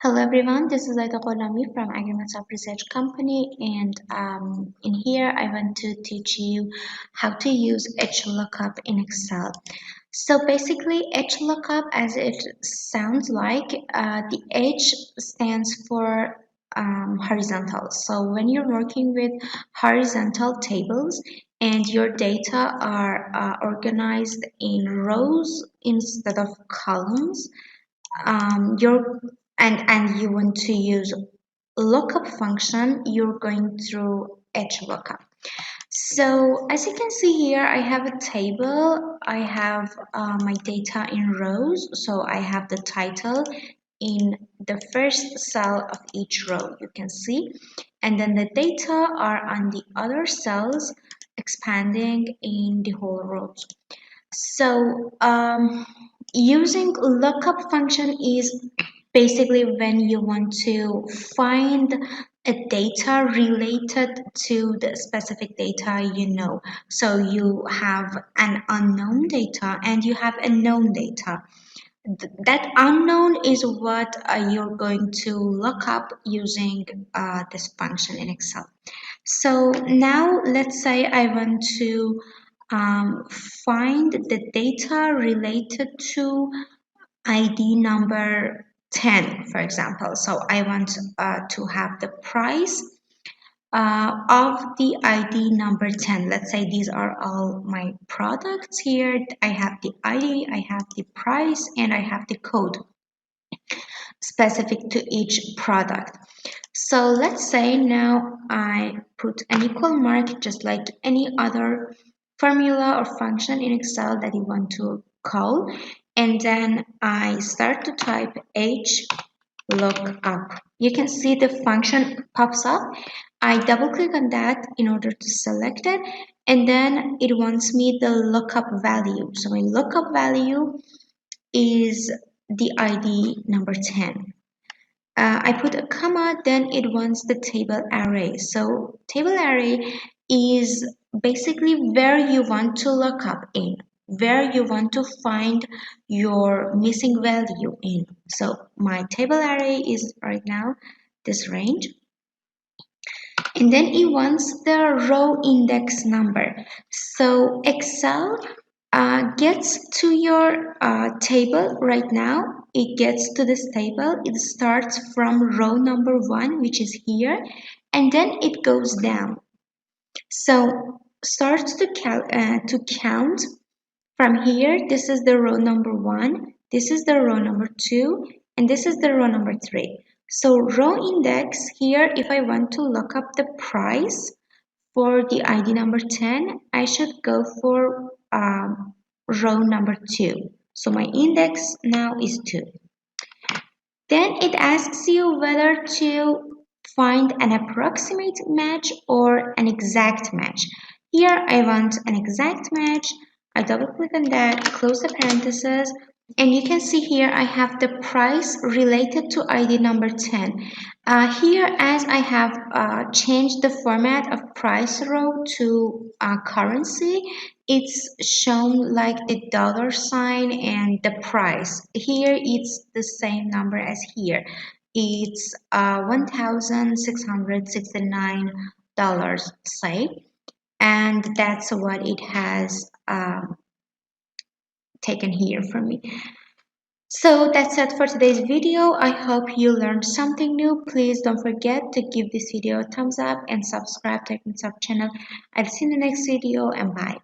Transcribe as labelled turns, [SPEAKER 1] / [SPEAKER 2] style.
[SPEAKER 1] Hello everyone, this is Aida Gholami from Agrimax Research Company, and in here I want to teach you how to use Hlookup in Excel. So basically Hlookup, as it sounds like, the H stands for horizontal. So when you're working with horizontal tables and your data are organized in rows instead of columns, you're and you want to use lookup function, you're going through lookup. So as you can see here, I have a table. I have my data in rows, so I have the title in the first cell of each row, you can see, and then the data are on the other cells expanding in the whole rows. So using lookup function is basically when you want to find a data related to the specific data you know. So you have an unknown data and you have a known data. That unknown is what you're going to look up using this function in Excel. So now let's say I want to find the data related to ID number 10, for example. So I want to have the price of the ID number 10. Let's say these are all my products here. I have the ID, I have the price, and I have the code specific to each product. So let's say now I put an equal mark just like any other formula or function in Excel that you want to call, and then I start to type lookup. You can see the function pops up. I double click on that in order to select it, and then it wants me the lookup value. So my lookup value is the ID number 10. I put a comma, then it wants the table array. So table array is basically where you want to look up in, where you want to find your missing value in. So my table array is right now this range. And then it wants the row index number. So Excel gets to your table right now. It gets to this table. It starts from row number 1, which is here, and then it goes down. So starts to count from here. This is the row number 1, this is the row number 2, and this is the row number 3. So row index here, if I want to look up the price for the ID number 10, I should go for row number 2. So my index now is 2. Then it asks you whether to find an approximate match or an exact match. Here I want an exact match. I double click on that, close the parentheses, and you can see here I have the price related to ID number 10. Here, as I have changed the format of price row to currency, it's shown like a dollar sign and the price. Here it's the same number as here. It's $1,669, say, and that's what it has taken here from me. So that's it for today's video. I hope you learned something new. Please don't forget to give this video a thumbs up and subscribe to my channel. I'll see you in the next video, and bye.